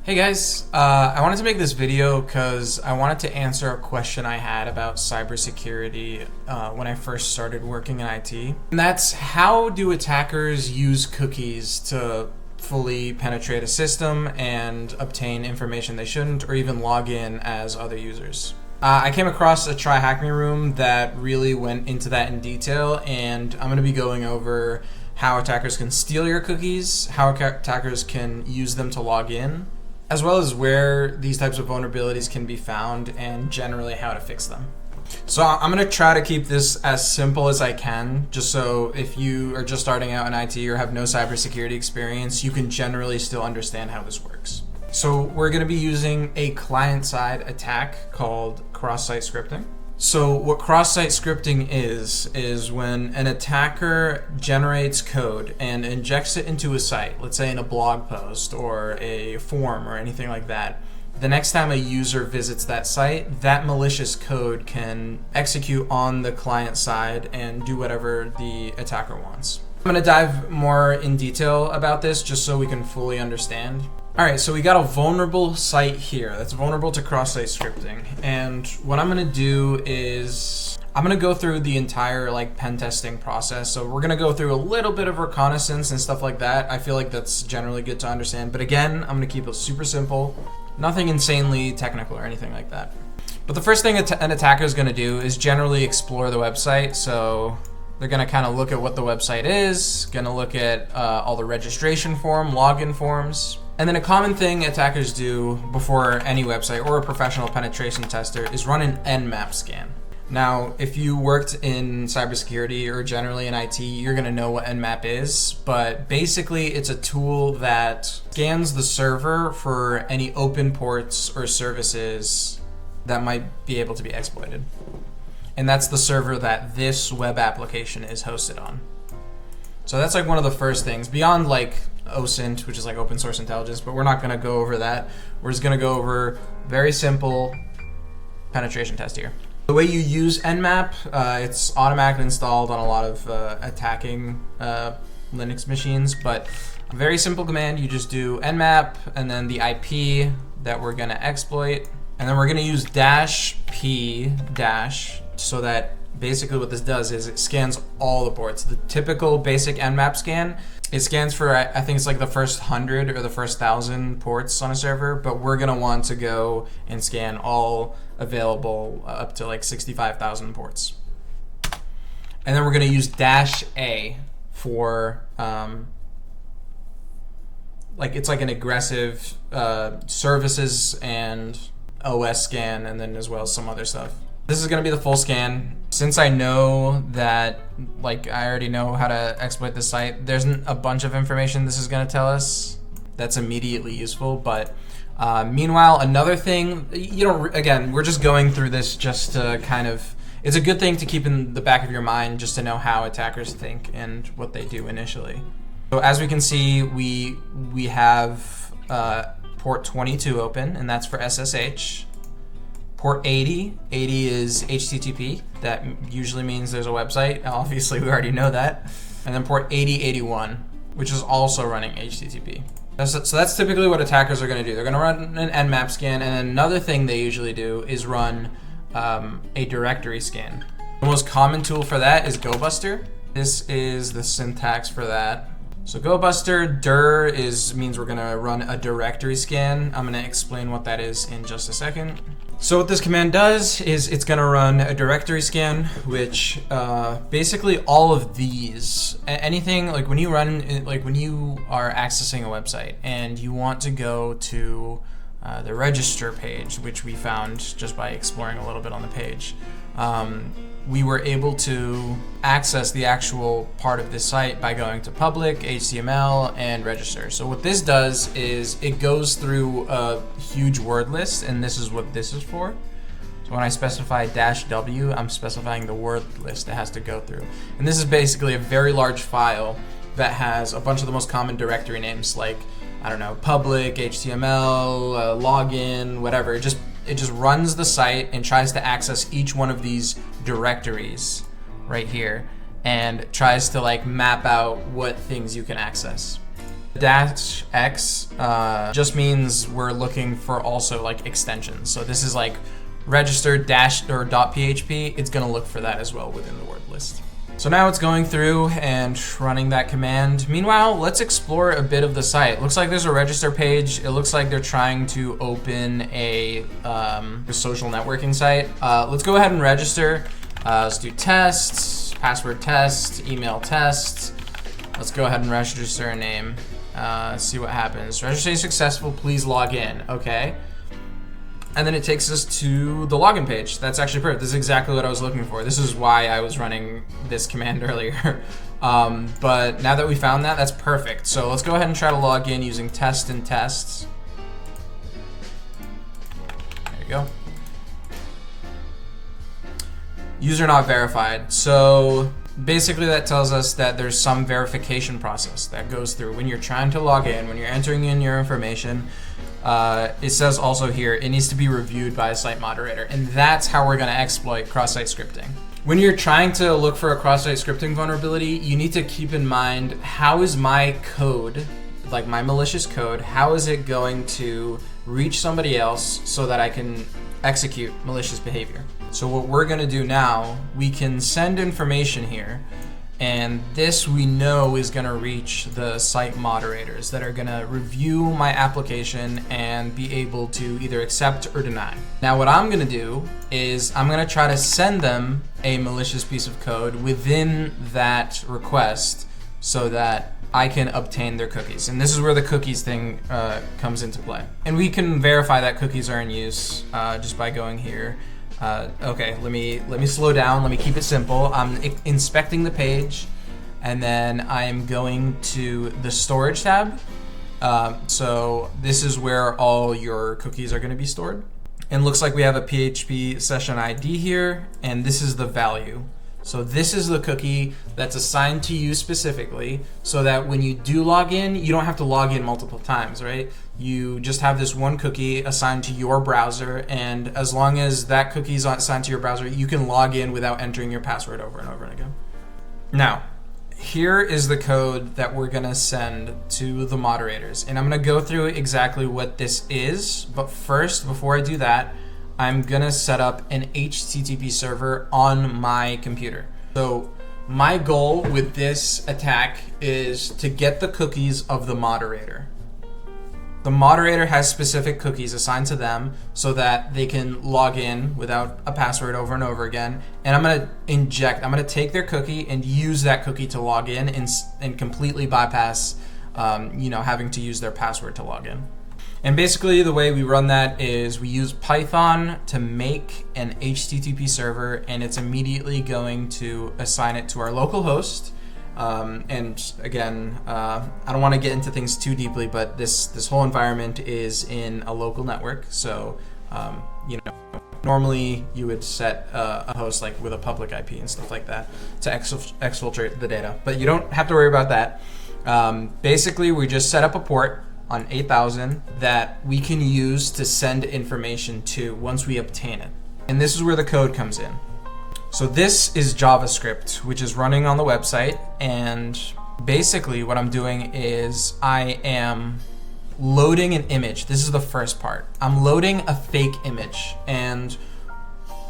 Hey guys, I wanted to make this video because I wanted to answer a question I had about cybersecurity when I first started working in IT. And that's, how do attackers use cookies to fully penetrate a system and obtain information they shouldn't, or even log in as other users? I came across a Try Hack Me room that really went into that in detail, and I'm going to be going over how attackers can steal your cookies, how attackers can use them to log in, as well as where these types of vulnerabilities can be found and generally how to fix them. So I'm going to try to keep this as simple as I can, just so if you are just starting out in IT or have no cybersecurity experience, you can generally still understand how this works. So we're going to be using a client-side attack called cross-site scripting. So what cross-site scripting is when an attacker generates code and injects it into a site, let's say in a blog post or a form or anything like that. The next time a user visits that site, that malicious code can execute on the client side and do whatever the attacker wants. I'm going to dive more in detail about this just so we can fully understand. Alright, so we got a vulnerable site here that's vulnerable to cross-site scripting, and what I'm going to do is I'm going to go through the entire pen testing process. So we're going to go through a little bit of reconnaissance and stuff like that. I feel like that's generally good to understand, but again, I'm going to keep it super simple, nothing insanely technical or anything like that. But the first thing an attacker is going to do is generally explore the website. So they're going to kind of look at what the website is, going to look at all the registration form, login forms. And then a common thing attackers do before any website or a professional penetration tester is run an Nmap scan. Now, if you worked in cybersecurity or generally in IT, you're going to know what Nmap is, but basically it's a tool that scans the server for any open ports or services that might be able to be exploited. And that's the server that this web application is hosted on. So that's one of the first things, beyond OSINT, which is open source intelligence, but we're not going to go over that. We're just going to go over very simple penetration test here. The way you use Nmap, it's automatically installed on a lot of attacking Linux machines, but a very simple command. You just do Nmap and then the IP that we're going to exploit, and then we're going to use -p so that basically what this does is it scans all the ports. The typical basic Nmap scan, it scans for, I think it's the first 100 or the first 1,000 ports on a server, but we're going to want to go and scan all available up to 65,000 ports. And then we're going to use -a for, it's an aggressive services and OS scan, and then as well as some other stuff. This is going to be the full scan. Since I know that, I already know how to exploit the site, there's a bunch of information this is going to tell us that's immediately useful. But meanwhile, another thing, again, we're just going through this just to it's a good thing to keep in the back of your mind just to know how attackers think and what they do initially. So as we can see, we have port 22 open, and that's for SSH. Port 80 is HTTP. That usually means there's a website. Obviously, we already know that. And then port 8081, which is also running HTTP. So that's typically what attackers are going to do. They're going to run an Nmap scan, and another thing they usually do is run a directory scan. The most common tool for that is GoBuster. This is the syntax for that. So GoBuster, dir means we're going to run a directory scan. I'm going to explain what that is in just a second. So what this command does is it's going to run a directory scan, which basically all of these, anything when you run, when you are accessing a website and you want to go to the register page, which we found just by exploring a little bit on the page, we were able to access the actual part of this site by going to public, HTML, and register. So what this does is it goes through a huge word list, and this is what this is for. So when I specify -w, I'm specifying the word list it has to go through. And this is basically a very large file that has a bunch of the most common directory names public, HTML, login, whatever. It just runs the site and tries to access each one of these directories right here and tries to map out what things you can access. dash X just means we're looking for also like extensions. So this is like register dash or .php. It's gonna look for that as well within the word list. So now it's going through and running that command. Meanwhile, let's explore a bit of the site. Looks like there's a register page. It looks like they're trying to open a social networking site. Let's go ahead and register. Let's do tests, password test, email test. Let's go ahead and register a name. See what happens. Registration successful, please log in. Okay. And then it takes us to the login page. That's actually perfect. This is exactly what I was looking for. This is why I was running this command earlier. But now that we found that, that's perfect. So let's go ahead and try to log in using test and tests. There you go. User not verified. So basically that tells us that there's some verification process that goes through when you're trying to log in, when you're entering in your information. It says also here, it needs to be reviewed by a site moderator. And that's how we're gonna exploit cross-site scripting. When you're trying to look for a cross-site scripting vulnerability, you need to keep in mind, how is my code, like my malicious code, how is it going to reach somebody else so that I can execute malicious behavior? So what we're gonna do now, we can send information here, and this we know is gonna reach the site moderators that are gonna review my application and be able to either accept or deny. Now what I'm gonna do is I'm gonna try to send them a malicious piece of code within that request so that I can obtain their cookies. And this is where the cookies thing comes into play. And we can verify that cookies are in use just by going here. Okay, let me slow down. Let me keep it simple. I'm inspecting the page, and then I'm going to the storage tab. So this is where all your cookies are going to be stored. And looks like we have a PHP session ID here, and this is the value. So this is the cookie that's assigned to you specifically, so that when you do log in, you don't have to log in multiple times, right? You just have this one cookie assigned to your browser, and as long as that cookie is assigned to your browser, you can log in without entering your password over and over again. Now, here is the code that we're gonna send to the moderators, and I'm gonna go through exactly what this is, but first, before I do that, I'm gonna set up an HTTP server on my computer. So my goal with this attack is to get the cookies of the moderator. The moderator has specific cookies assigned to them so that they can log in without a password over and over again. And I'm gonna take their cookie and use that cookie to log in and completely bypass having to use their password to log in. And basically the way we run that is we use Python to make an HTTP server, and it's immediately going to assign it to our local host. And again, I don't want to get into things too deeply, but this whole environment is in a local network. So, normally you would set a host like with a public IP and stuff like that to exfiltrate the data, but you don't have to worry about that. Basically, we just set up a port on 8000 that we can use to send information to once we obtain it. And this is where the code comes in. So this is JavaScript, which is running on the website, and basically what I'm doing is I am loading an image. This is the first part. I'm loading a fake image, and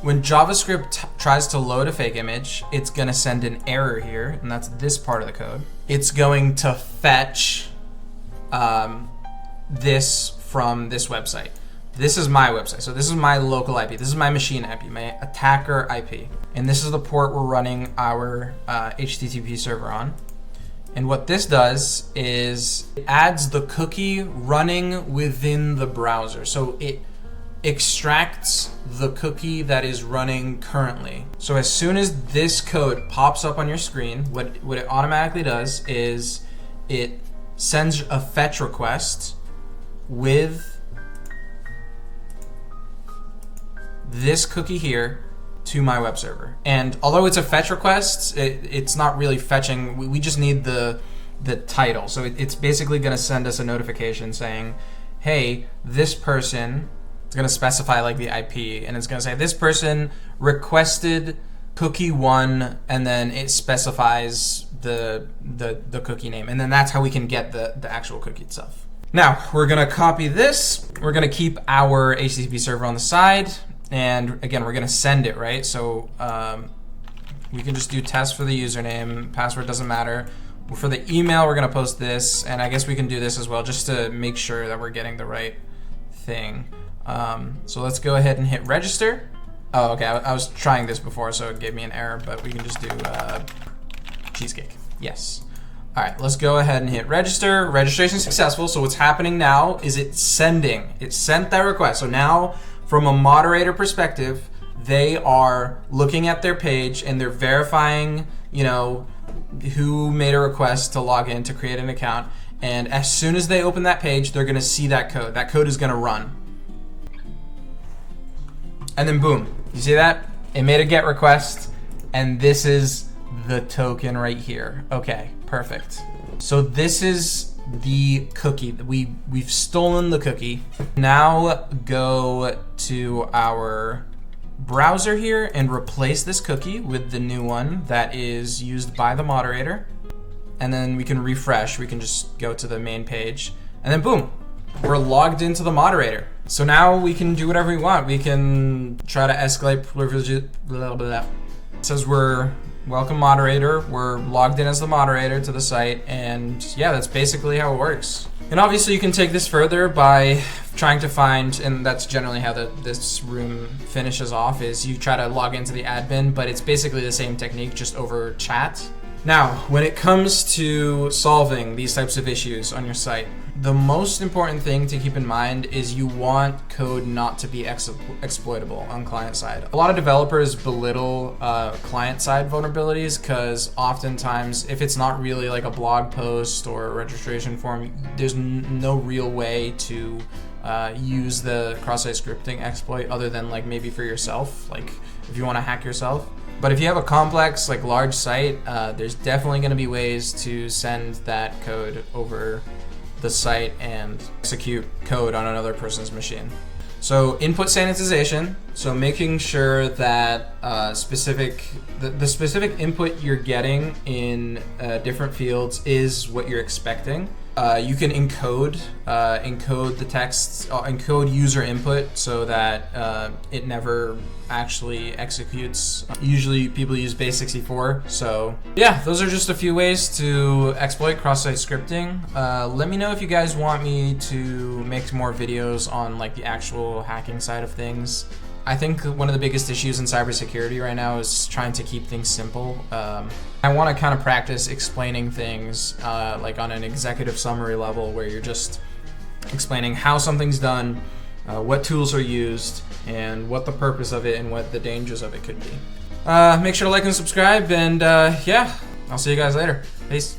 when JavaScript tries to load a fake image, it's gonna send an error here, and that's this part of the code. It's going to fetch this from this website. This is my website. So this is my local IP. This is my machine IP, my attacker IP. And this is the port we're running our HTTP server on. And what this does is it adds the cookie running within the browser. So it extracts the cookie that is running currently. So as soon as this code pops up on your screen, what it automatically does is it sends a fetch request with this cookie here to my web server. And although it's a fetch request, it's not really fetching. We just need the title. So it's basically going to send us a notification saying, hey, this person, it's going to specify like the IP, and it's going to say this person requested cookie one, and then it specifies the cookie name, and then that's how we can get the actual cookie itself. Now we're gonna copy this. We're gonna keep our HTTP server on the side, and again we're gonna send it, right? So we can just do test for the username. Password doesn't matter. For the email, we're gonna post this, and I guess we can do this as well just to make sure that we're getting the right thing. So let's go ahead and hit register. Oh, okay, I was trying this before, so it gave me an error, but we can just do cheesecake. Yes. All right, let's go ahead and hit register. Registration successful. So what's happening now is it's sent that request. So now from a moderator perspective, they are looking at their page and they're verifying, you know, who made a request to log in to create an account. And as soon as they open that page, they're gonna see that code. That code is gonna run. And then boom, you see that? It made a GET request, and this is the token right here. Okay, perfect. So this is the cookie. We've stolen the cookie. Now go to our browser here and replace this cookie with the new one that is used by the moderator. And then we can refresh. We can just go to the main page, and then boom, we're logged into the moderator. So now we can do whatever we want. We can try to escalate privileges, blah, blah, blah. It says we're welcome moderator. We're logged in as the moderator to the site, and yeah, that's basically how it works. And obviously you can take this further by trying to find, and that's generally how this room finishes off, is you try to log into the admin, but it's basically the same technique, just over chat. Now, when it comes to solving these types of issues on your site, the most important thing to keep in mind is you want code not to be exploitable on client side. A lot of developers belittle client side vulnerabilities because oftentimes if it's not really like a blog post or a registration form, there's no real way to use the cross-site scripting exploit other than like maybe for yourself, like if you want to hack yourself. But if you have a complex, like large site, there's definitely going to be ways to send that code over the site and execute code on another person's machine. So input sanitization, so making sure that the specific input you're getting in different fields is what you're expecting. You can encode the text, encode user input so that it never actually executes. Usually people use base64. So yeah, those are just a few ways to exploit cross-site scripting. Let me know if you guys want me to make more videos on like the actual hacking side of things. I think one of the biggest issues in cybersecurity right now is trying to keep things simple. I want to kind of practice explaining things like on an executive summary level where you're just explaining how something's done, what tools are used, and what the purpose of it and what the dangers of it could be. Make sure to like and subscribe, and yeah, I'll see you guys later. Peace.